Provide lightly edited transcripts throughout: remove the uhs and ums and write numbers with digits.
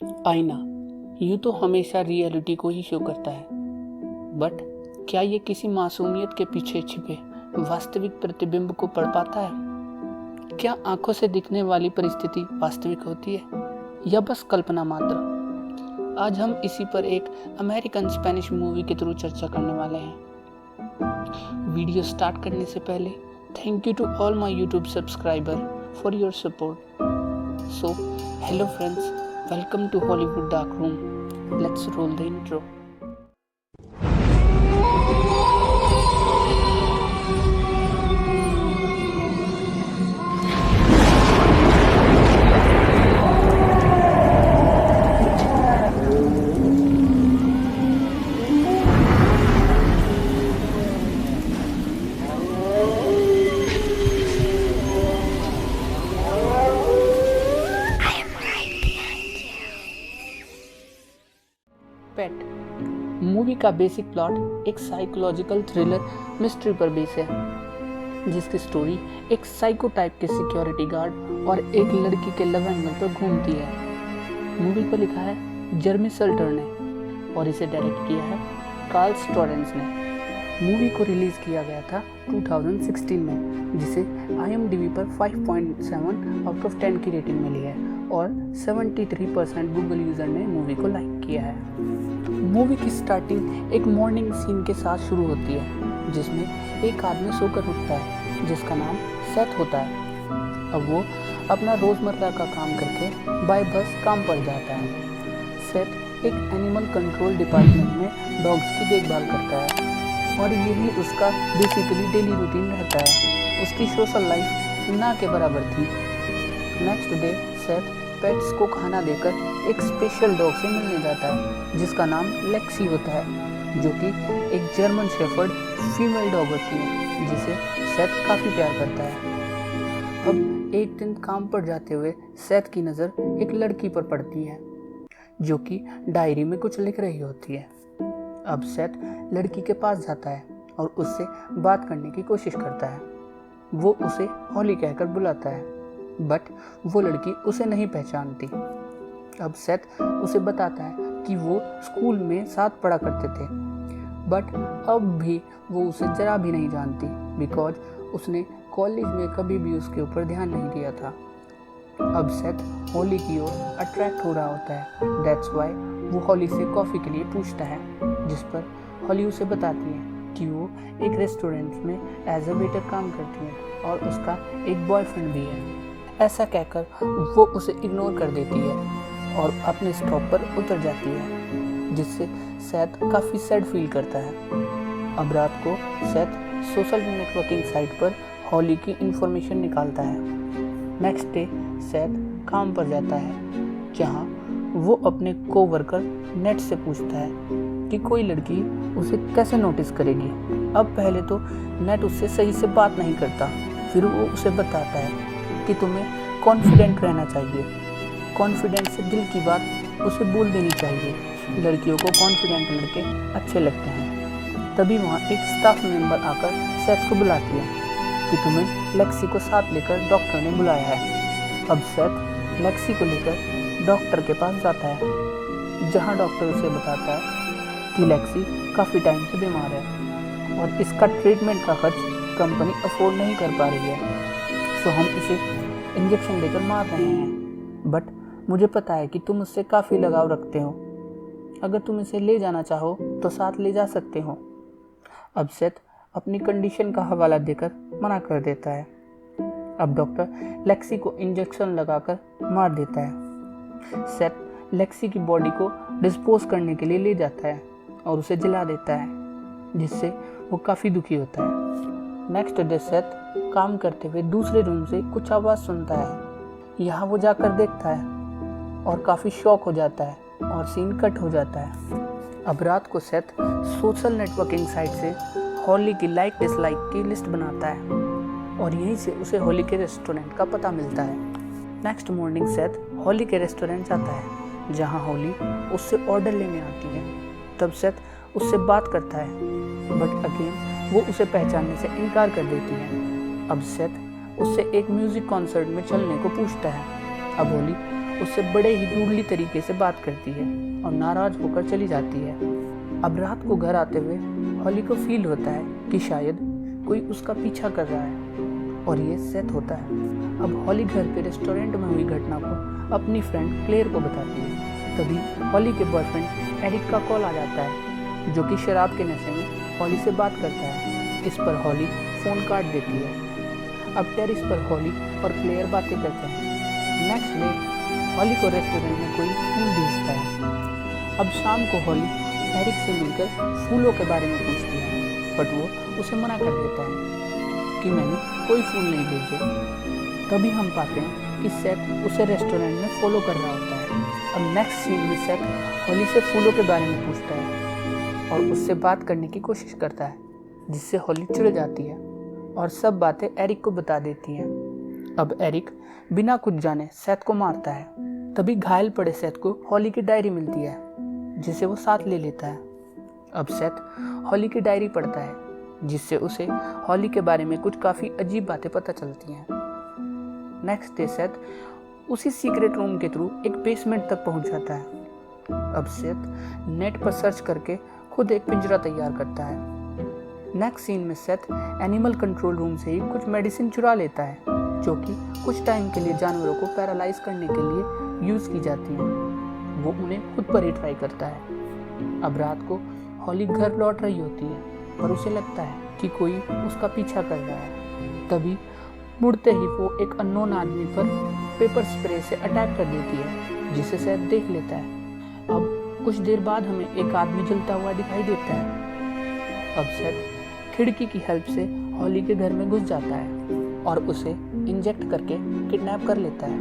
आईना यूँ तो हमेशा रियलिटी को ही शो करता है, बट क्या ये किसी मासूमियत के पीछे छिपे वास्तविक प्रतिबिंब को पढ़ पाता है? क्या आंखों से दिखने वाली परिस्थिति वास्तविक होती है या बस कल्पना मात्र? आज हम इसी पर एक अमेरिकन स्पेनिश मूवी के थ्रू चर्चा करने वाले हैं। वीडियो स्टार्ट करने से पहले thank you to all my YouTube subscriber for your support. So hello friends, welcome to Hollywood Dark Room. Let's roll the intro. Pet movie का बेसिक प्लॉट एक साइकोलॉजिकल थ्रिलर मिस्ट्री पर base है, जिसकी story एक psycho type के security guard और एक लड़की के लव एंगल पर घूमती है। मूवी को लिखा है जर्मी सल्टर ने और इसे डायरेक्ट किया है कार्ल स्टोरेंस ने। मूवी को रिलीज किया गया था 2016 में, जिसे IMDb पर 5.7 आउट ऑफ 10 की रेटिंग मिली है और 73% गूगल यूजर ने मूवी को लाइक किया है। मूवी की स्टार्टिंग एक मॉर्निंग सीन के साथ शुरू होती है, जिसमें एक आदमी सोकर उठता है जिसका नाम सेथ होता है। अब वो अपना रोजमर्रा का काम करके बाय बस काम पर जाता है। सेथ एक एनिमल कंट्रोल डिपार्टमेंट में डॉग्स की देखभाल करता है और यही उसका बेसिकली डेली रूटीन रहता है। उसकी सोशल लाइफ ना के बराबर थी। नेक्स्ट डे सेथ पेट्स को खाना देकर एक स्पेशल डॉग से मिलने जाता है जिसका नाम लेक्सी होता है, जो कि एक जर्मन शेफर्ड फीमेल डॉग होती है जिसे सेथ काफ़ी प्यार करता है। अब एक दिन काम पर जाते हुए सेथ की नज़र एक लड़की पर पड़ती है जो कि डायरी में कुछ लिख रही होती है। अब सेथ लड़की के पास जाता है और उससे बात करने की कोशिश करता है। वो उसे हॉली कहकर बुलाता है, बट वो लड़की उसे नहीं पहचानती। अब सेथ उसे बताता है कि वो स्कूल में साथ पढ़ा करते थे, बट अब भी वो उसे जरा भी नहीं जानती बिकॉज उसने कॉलेज में कभी भी उसके ऊपर ध्यान नहीं दिया था। अब सेथ हॉली की ओर अट्रैक्ट हो रहा होता है। दैट्स वाई वो हॉली से कॉफ़ी के लिए पूछता है, जिस पर हॉली उसे बताती है कि वो एक रेस्टोरेंट में एज अ वेटर काम करती है और उसका एक बॉयफ्रेंड भी है। ऐसा कहकर वो उसे इग्नोर कर देती है और अपने स्टॉप पर उतर जाती है, जिससे सेथ काफ़ी सैड फील करता है। अब रात को सेथ सोशल नेटवर्किंग साइट पर हॉली की इंफॉर्मेशन निकालता है। नेक्स्ट डे सेथ काम पर जाता है, जहां वो अपने कोवर्कर नेट से पूछता है कि कोई लड़की उसे कैसे नोटिस करेगी। अब पहले तो नेट उससे सही से बात नहीं करता, फिर वो उसे बताता है कि तुम्हें कॉन्फिडेंट रहना चाहिए। कॉन्फिडेंट से दिल की बात उसे बोल देनी चाहिए। लड़कियों को कॉन्फिडेंट लड़के अच्छे लगते हैं। तभी वहाँ एक स्टाफ मेंबर आकर सेथ को बुलाती है कि तुम्हें लेक्सी को साथ लेकर डॉक्टर ने बुलाया है। अब सेथ लेक्सी को लेकर डॉक्टर के पास जाता है, जहाँ डॉक्टर उसे बताता है कि लेक्सी काफ़ी टाइम से बीमार है और इसका ट्रीटमेंट का खर्च कंपनी अफोर्ड नहीं कर पा रही है, तो हम इसे इंजेक्शन देकर मार रहे हैं। बट मुझे पता है कि तुम उससे काफ़ी लगाव रखते हो। अगर तुम इसे ले जाना चाहो तो साथ ले जा सकते हो। अब सेथ अपनी कंडीशन का हवाला देकर मना कर देता है। अब डॉक्टर लेक्सी को इंजेक्शन लगाकर मार देता है। सेथ लेक्सी की बॉडी को डिस्पोज करने के लिए ले जाता है और उसे जला देता है, जिससे वो काफ़ी दुखी होता है। नेक्स्ट डे सेथ काम करते हुए दूसरे रूम से कुछ आवाज़ सुनता है। यहाँ वो जाकर देखता है और काफ़ी शॉक हो जाता है और सीन कट हो जाता है। अब रात को सेथ सोशल नेटवर्किंग साइट से हॉली की लाइक डिसलाइक की लिस्ट बनाता है और यहीं से उसे हॉली के रेस्टोरेंट का पता मिलता है। नेक्स्ट मॉर्निंग सेथ हॉली के रेस्टोरेंट जाता है, जहाँ हॉली उससे ऑर्डर लेने आती है। तब सेथ उससे बात करता है, बट अगेन वो उसे पहचानने से इनकार कर देती है। अब सेथ उससे एक म्यूजिक कॉन्सर्ट में चलने को पूछता है। अब हॉली उससे बड़े ही रूडली तरीके से बात करती है और नाराज होकर चली जाती है। अब रात को घर आते हुए हॉली को फील होता है कि शायद कोई उसका पीछा कर रहा है और ये सेथ होता है। अब हॉली घर पे रेस्टोरेंट में हुई घटना को अपनी फ्रेंड क्लेयर को बताती है। तभी हॉली के बॉयफ्रेंड एरिक का कॉल आ जाता है, जो कि शराब के नशे में हॉली से बात करता है। इस पर हॉली फ़ोन काट देती है। अब टेरिस पर हॉली और क्लेयर बातें करते हैं। नेक्स्ट डे हॉली को रेस्टोरेंट में कोई फूल भेजता है। अब शाम को हॉली एरिक से मिलकर फूलों के बारे में पूछती है, बट वो उसे मना कर देता है कि मैंने कोई फूल नहीं भेजे। तभी हम पाते हैं कि सेथ उसे रेस्टोरेंट में फॉलो कर रहा होता है। अब नेक्स्ट सीन में सेथ हॉली से फूलों के बारे में पूछता है और उससे बात करने की कोशिश करता है, जिससे हॉली चिढ़ जाती है और सब बातें एरिक को बता देती हैं। अब एरिक बिना कुछ जाने सेथ को मारता है। तभी घायल पड़े सेथ को हॉली की डायरी मिलती है, जिसे वो साथ ले लेता है। अब सेथ हॉली की डायरी पढ़ता है, जिससे उसे हॉली के बारे में कुछ काफ़ी अजीब बातें पता चलती हैं। नेक्स्ट डे सेथ उसी सीक्रेट रूम के थ्रू एक बेसमेंट तक पहुंच जाता है। अब सेथ नेट पर सर्च करके खुद एक पिंजरा तैयार करता है। नेक्स्ट सीन में सेथ एनिमल कंट्रोल रूम से ही कुछ मेडिसिन चुरा लेता है, जो कि कुछ टाइम के लिए जानवरों को पैरालाइज करने के लिए यूज़ की जाती हैं। वो उन्हें खुद पर ही ट्राई करता है। अब रात को हॉली घर लौट रही होती है, पर उसे लगता है कि कोई उसका पीछा कर रहा है। तभी मुड़ते ही वो एक अननोन आदमी पर पेपर स्प्रे से अटैक कर देती है, जिसे सेथ देख लेता है। अब कुछ देर बाद हमें एक आदमी जलता हुआ दिखाई देता है। अब सेथ खिड़की की हेल्प से हॉली के घर में घुस जाता है और उसे इंजेक्ट करके किडनैप कर लेता है।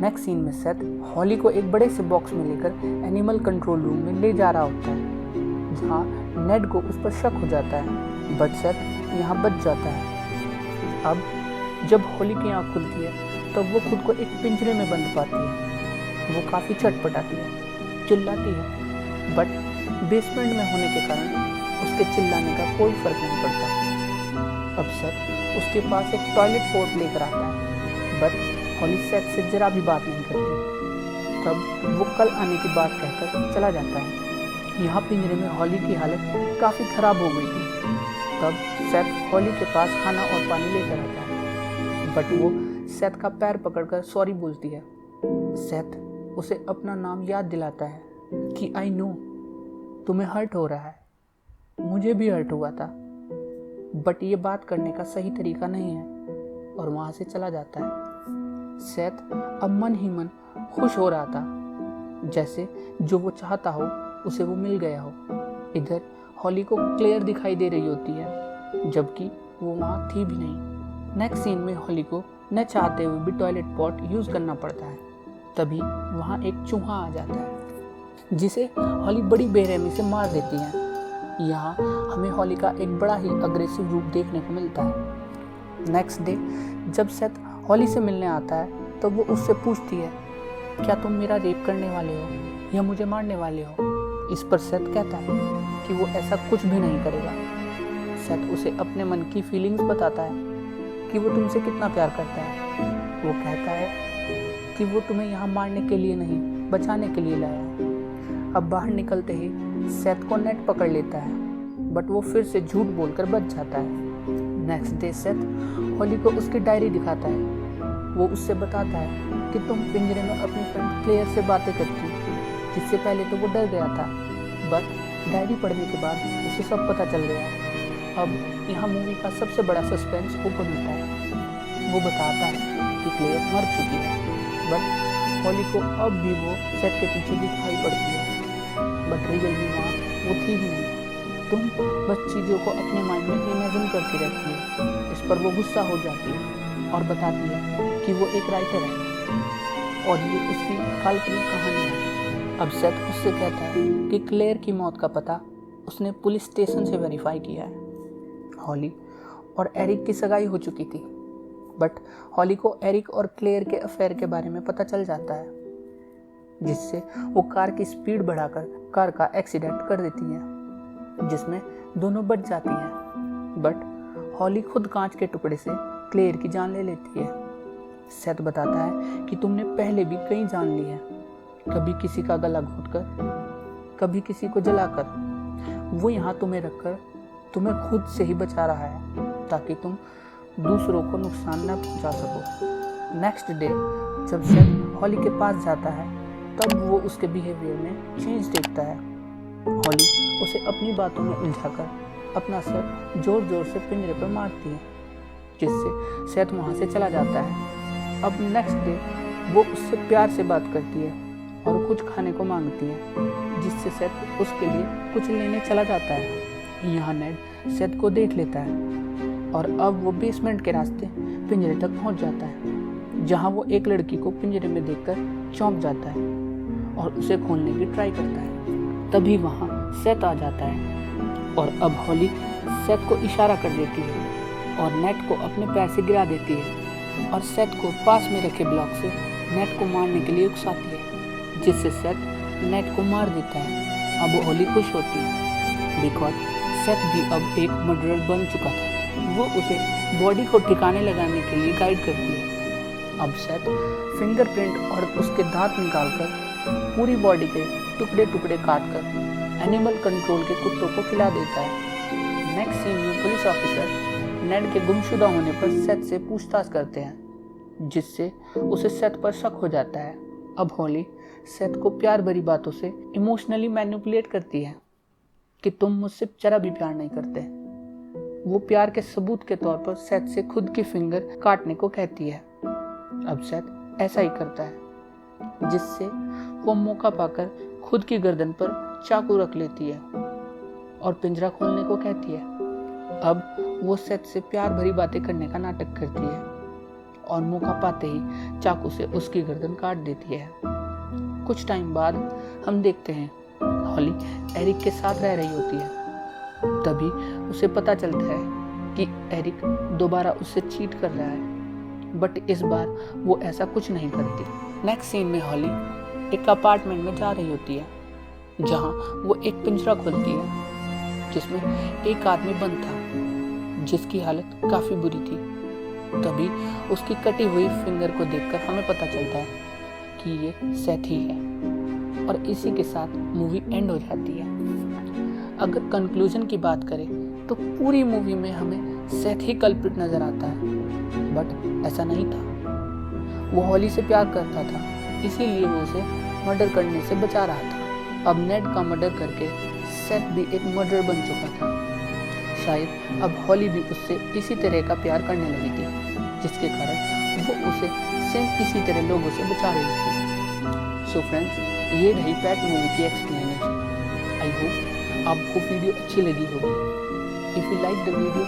नेक्स्ट सीन में सेथ हॉली को एक बड़े से बॉक्स में लेकर एनिमल कंट्रोल रूम में ले जा रहा होता है, जहाँ नेड को उस पर शक हो जाता है, बट सेथ यहाँ बच जाता है। अब जब हॉली की आँख खुलती है तब वो खुद को एक पिंजरे में बंद पाती है। वो काफ़ी छटपटाती है, चिल्लाती है, बट बेसमेंट में होने के कारण उसके चिल्लाने का कोई फर्क नहीं पड़ता। अब सेथ उसके पास एक टॉयलेट पोर्ट लेकर आता है, बट हॉली सेथ से जरा भी बात नहीं करती। तब वो कल आने की बात कहकर चला जाता है। यहाँ पिंजरे में हॉली की हालत काफ़ी ख़राब हो गई थी। तब सेथ हॉली के पास खाना और पानी लेकर आता है, बट वो सेथ का पैर पकड़कर सॉरी बोलती है। सेथ उसे अपना नाम याद दिलाता है कि आई नो तुम्हें हर्ट हो रहा है, मुझे भी हर्ट हुआ था, बट ये बात करने का सही तरीका नहीं है, और वहाँ से चला जाता है। सेथ अब मन ही मन खुश हो रहा था, जैसे जो वो चाहता हो उसे वो मिल गया हो। इधर हॉली को क्लेयर दिखाई दे रही होती है, जबकि वो वहाँ थी भी नहीं। नेक्स्ट सीन में हॉली को न चाहते हुए भी टॉयलेट पॉट यूज़ करना पड़ता है। तभी वहाँ एक चूहा आ जाता है, जिसे हॉली बड़ी बेरहमी से मार देती है। यहाँ हमें हॉली का एक बड़ा ही अग्रेसिव रूप देखने को मिलता है। नेक्स्ट डे जब सेथ हॉली से मिलने आता है तो वो उससे पूछती है, क्या तुम मेरा रेप करने वाले हो या मुझे मारने वाले हो? इस पर सेथ कहता है कि वो ऐसा कुछ भी नहीं करेगा। सेथ उसे अपने मन की फीलिंग्स बताता है कि वो तुमसे कितना प्यार करता है। वो कहता है कि वो तुम्हें यहाँ मारने के लिए नहीं, बचाने के लिए लाया है। अब बाहर निकलते ही सेथ को नेट पकड़ लेता है, बट वो फिर से झूठ बोलकर बच जाता है। नेक्स्ट डे सेथ हॉली को उसकी डायरी दिखाता है। वो उससे बताता है कि तुम पिंजरे में अपनी फ्रेंड क्लेयर से बातें करती, जिससे पहले तो वो डर गया था, बट डायरी पढ़ने के बाद उसे सब पता चल गया। अब यहाँ मूवी का सबसे बड़ा सस्पेंस ओपन होता है। वो बताता है कि क्लेयर मर चुकी है, बट हॉली को अब भी वो सेथ के पीछे दिखाई पड़ती है, बट रियल में वहाँ वो थी ही नहीं। तुम बस चीज़ों को अपने माइंड में इमेजिन करती रहती है। इस पर वो गुस्सा हो जाती है और बताती है कि वो एक राइटर है और ये उसकी काल्पनिक कहानी है। अब सेथ उससे कहता है कि क्लेयर की मौत का पता उसने पुलिस स्टेशन से वेरीफाई किया है। हॉली और एरिक की सगाई हो चुकी थी, बट हॉली को एरिक और क्लेयर के अफेयर के बारे में पता चल जाता है, जिससे वो कार की स्पीड बढ़ाकर कार का एक्सीडेंट कर देती है, जिसमें दोनों बच जाती हैं। बट हॉली खुद कांच के टुकड़े से क्लेयर की जान ले लेती है। सेथ बताता है कि तुमने पहले भी कई जान ली है, कभी किसी का गला घोंटकर, कभी किसी को जलाकर। वो यहाँ तुम्हें रखकर तुम्हें खुद से ही बचा रहा है ताकि तुम दूसरों को नुकसान न पहुंचा सको। नेक्स्ट डे जब सेथ हॉली के पास जाता है तब वो उसके बिहेवियर में चेंज देखता है। हॉली उसे अपनी बातों में उलझाकर अपना सर जोर जोर से पिंजरे पर मारती है, जिससे सेथ वहाँ से चला जाता है। अब नेक्स्ट डे वो उससे प्यार से बात करती है और कुछ खाने को मांगती है, जिससे सेथ उसके लिए कुछ लेने चला जाता है। यहाँ नेड सेथ को देख लेता है और अब वो बेसमेंट के रास्ते पिंजरे तक पहुँच जाता है, जहाँ वो एक लड़की को पिंजरे में देखकर चौंक जाता है और उसे खोलने की ट्राई करता है। तभी वहाँ सेथ आ जाता है और अब हॉली सेथ को इशारा कर देती है और नेट को अपने पैर से गिरा देती है और सेथ को पास में रखे ब्लॉक से नेट को मारने के लिए उकसाती है, जिससे सेथ नेट को मार देता है। अब हॉली खुश होती है बिकॉज सेथ भी अब एक मर्डरर बन चुका था। वो उसे बॉडी को ठिकाने लगाने के लिए गाइड करती है। अब सेथ फिंगरप्रिंट और उसके दांत निकालकर पूरी बॉडी के टुकड़े टुकड़े काटकर एनिमल कंट्रोल के कुत्तों को खिला देता है। नेक्स्ट सीन में पुलिस ऑफिसर नेड के गुमशुदा होने पर सेथ से पूछताछ करते हैं, जिससे उसे सेथ पर शक हो जाता है। अब हॉली सेथ को प्यार भरी बातों से इमोशनली मैनिपुलेट करती है कि तुम मुझसे जरा भी प्यार नहीं करते। वो प्यार के सबूत के तौर पर सेथ से खुद की फिंगर काटने को कहती है। अब सेथ ऐसा ही करता है, जिससे वो मौका पाकर खुद की गर्दन पर चाकू रख लेती है और पिंजरा खोलने को कहती है। अब वो सेथ से प्यार भरी बातें करने का नाटक करती है और मौका पाते ही चाकू से उसकी गर्दन काट देती है। कुछ टाइम बाद हम देखते हैं हॉली एरिक के साथ रह रही होती है। तभी उसे पता चलता है कि एरिक दोबारा उससे चीट कर रहा है, बट इस बार वो ऐसा कुछ नहीं करती। नेक्स्ट सीन में हॉली एक अपार्टमेंट में जा रही होती है, जहां वो एक पिंजरा खोलती है जिसमें एक आदमी बंद था, जिसकी हालत काफ़ी बुरी थी। तभी उसकी कटी हुई फिंगर को देखकर हमें पता चलता है कि ये सेथ ही है और इसी के साथ मूवी एंड हो जाती है। अगर कंक्लूजन की बात करें तो पूरी मूवी में हमें सेथ ही कल्प्रिट नज़र आता है, बट ऐसा नहीं था। वो हॉली से प्यार करता था, इसीलिए वो उसे मर्डर करने से बचा रहा था। अब नेड का मर्डर करके सेथ भी एक मर्डर बन चुका था। शायद अब हॉली भी उससे इसी तरह का प्यार करने लगी थी, जिसके कारण वो उसे सेम इसी तरह लोगों से बचा रही थी। सो फ्रेंड्स, ये रही पैट मूवी की एक्सप्लेनेशन। आई होप आपको वीडियो अच्छी लगी होगी। If you like the video,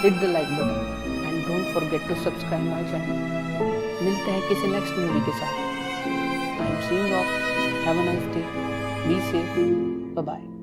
hit the like button and don't forget to subscribe my channel. मिलते हैं किसी नेक्स्ट मूवी के साथ। I am seeing off. Have a nice day, be safe, bye bye.